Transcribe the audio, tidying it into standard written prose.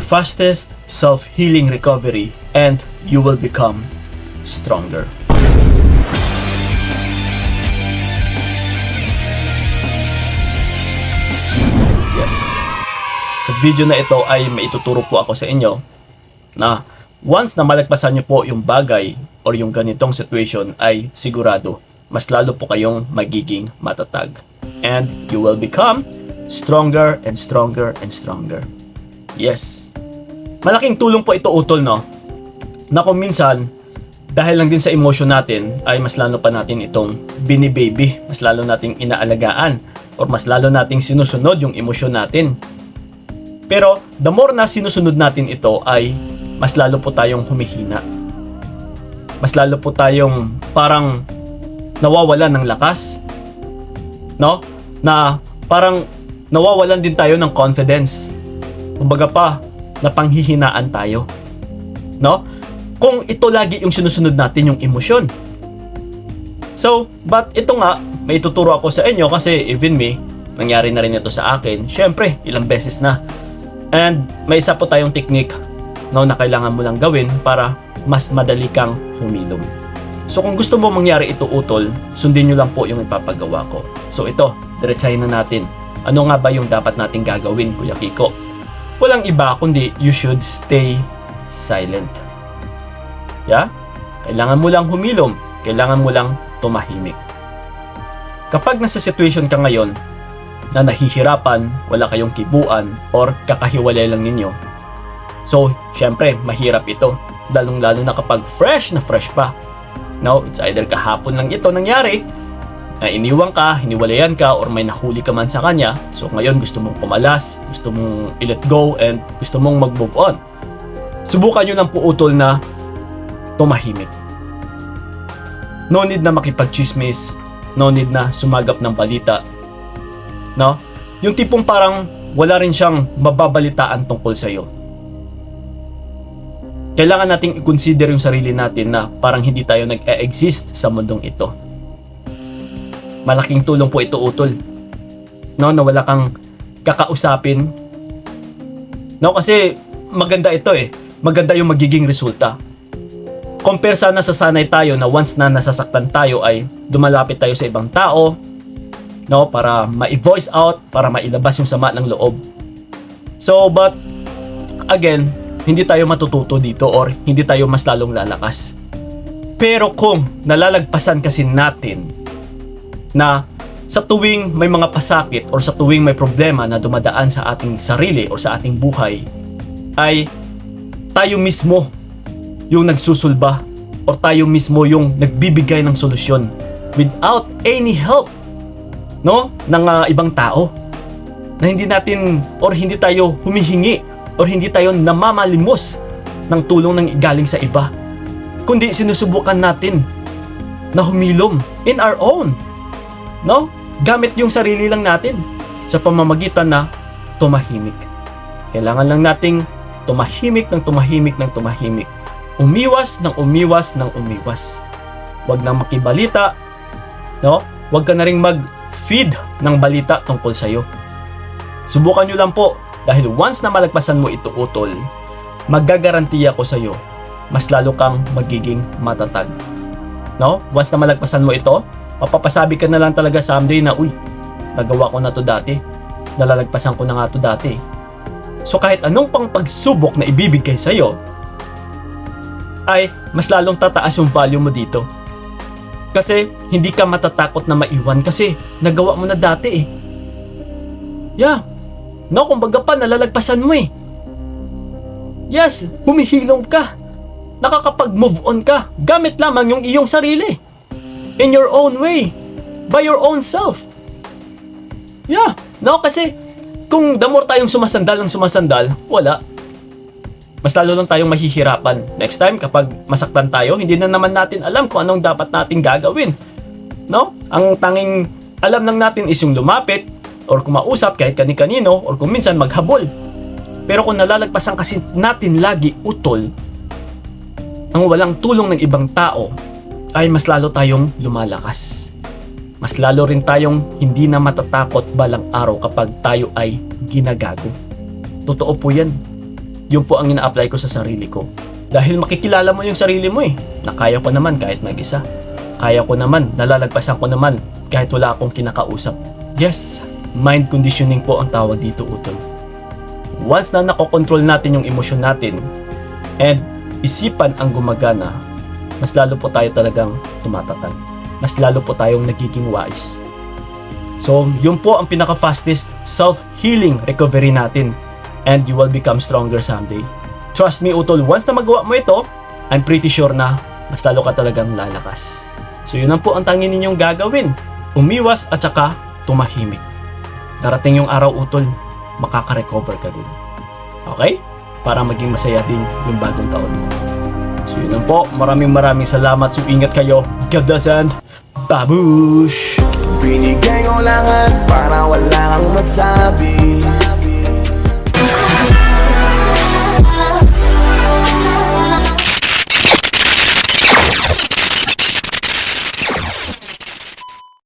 fastest self-healing recovery, and you will become stronger. Yes. Sa video na ito ay maituturo po ako sa inyo na once na malagpasan nyo po yung bagay or yung ganitong situation ay sigurado, mas lalo po kayong magiging matatag. And you will become stronger and stronger and stronger. Yes. Malaking tulong po ito, utol, no? Na kung minsan, dahil lang din sa emotion natin, ay mas lalo pa natin itong binibaby, mas lalo nating inaalagaan, or mas lalo nating sinusunod yung emosyon natin. Pero, the more na sinusunod natin ito, ay mas lalo po tayong humihina. Mas lalo po tayong parang nawawalan ng lakas, no? Na parang nawawalan din tayo ng confidence. Kumbaga pa, napanghihinaan tayo, no? Kung ito lagi yung sinusunod natin, yung emosyon. So, but ito nga, may tuturo ako sa inyo kasi even me, nangyari na rin ito sa akin. Syempre, ilang beses na. And may isa po tayong technique, no, na kailangan mo lang gawin para mas madali kang humilom. So kung gusto mo mangyari ito, utol, sundin nyo lang po yung ipapagawa ko. So ito, diretsahin na natin. Ano nga ba yung dapat nating gagawin, Kuya Kiko? Walang iba kundi you should stay silent. Yeah? Kailangan mo lang humilom. Kailangan mo lang tumahimik. Kapag nasa situation ka ngayon na nahihirapan, wala kayong kibuan, or kakahiwalay lang ninyo, so, syempre, mahirap ito. Lalong-lalo na kapag fresh na fresh pa. No, it's either kahapon lang ito nangyari, na iniwan ka, hiniwalayan ka, or may nahuli ka man sa kanya. So ngayon gusto mong pumalas, gusto mong i-let go, and gusto mong mag-move on. Subukan nyo ng puutol na tumahimik. No need na makipag-chismis, no need na sumagap ng balita. No? Yung tipong parang wala rin siyang mababalitaan tungkol sa'yo. Kailangan nating i-consider yung sarili natin na parang hindi tayo nag-e-exist sa mundong ito. Malaking tulong po ito, utol. No, na wala kang kakausapin. No, kasi maganda ito eh. Maganda yung magiging resulta. Compare sana sa sanay tayo na once na nasasaktan tayo ay dumalapit tayo sa ibang tao, no, para ma-voice out, para mailabas yung sama ng loob. So, but again, hindi tayo matututo dito or hindi tayo mas lalong lalakas. Pero kung nalalagpasan kasi natin na sa tuwing may mga pasakit or sa tuwing may problema na dumadaan sa ating sarili or sa ating buhay, ay tayo mismo yung nagsusulba or tayo mismo yung nagbibigay ng solusyon without any help, no, ng ibang tao, na hindi natin or hindi tayo humihingi or hindi tayo namamalimos ng tulong ng galing sa iba, kundi sinusubukan natin na humilom in our own, no? Gamit yung sarili lang natin sa pamamagitan na tumahimik. Kailangan lang nating tumahimik ng tumahimik ng tumahimik. Umiwas ng umiwas ng umiwas. Huwag nang makibalita, no? Huwag ka na ring mag-feed ng balita tungkol sa'yo. Subukan nyo lang po, dahil once na malagpasan mo ito, utol, maggagarantiya ko sa'yo, mas lalo kang magiging matatag. No? Once na malagpasan mo ito, mapapasabi ka na lang talaga someday na, uy, nagawa ko na to dati, nalalagpasan ko na nga to dati. So kahit anong pang pagsubok na ibibigay sa'yo, ay mas lalong tataas yung value mo dito. Kasi hindi ka matatakot na maiwan kasi nagawa mo na dati eh. Yeah. No, kumbaga pa, nalalagpasan mo eh. Yes, humihilom ka. Nakakapag-move on ka. Gamit lamang yung iyong sarili. In your own way. By your own self. Yeah. No, kasi kung the more tayong sumasandal ng sumasandal, wala. Mas lalo lang tayong mahihirapan. Next time, kapag masaktan tayo, hindi na naman natin alam kung anong dapat nating gagawin. No? Ang tanging alam lang natin is yung lumapit, or kumausap kahit kani-kanino, or kung minsan maghabol. Pero kung nalalagpasan kasi natin lagi, utol, ang walang tulong ng ibang tao, ay mas lalo tayong lumalakas. Mas lalo rin tayong hindi na matatakot balang araw kapag tayo ay ginagago. Totoo po yan. yun po ang ina-apply ko sa sarili ko. Dahil makikilala mo yung sarili mo na kaya ko naman kahit mag-isa. Kaya ko naman, nalalagpasan ko naman kahit wala akong kinakausap. Yes, mind conditioning po ang tawag dito, utol. Once na nakokontrol natin yung emosyon natin and isipan ang gumagana, mas lalo po tayo talagang tumatatag. Mas lalo po tayong nagiging wise. So, yun po ang pinaka-fastest self-healing recovery natin. And you will become stronger someday. Trust me, utol, once na magawa mo ito, I'm pretty sure na mas lalo ka talagang lalakas. So, yun lang po ang tanging ninyong gagawin. Umiwas at saka tumahimik. Darating yung araw, utol, makaka-recover ka din. Okay? Para maging masaya din yung bagong taon mo. So, yun lang po. Maraming salamat. So, ingat kayo. God bless and babush! Binigay ko lahat para wala kang masabi.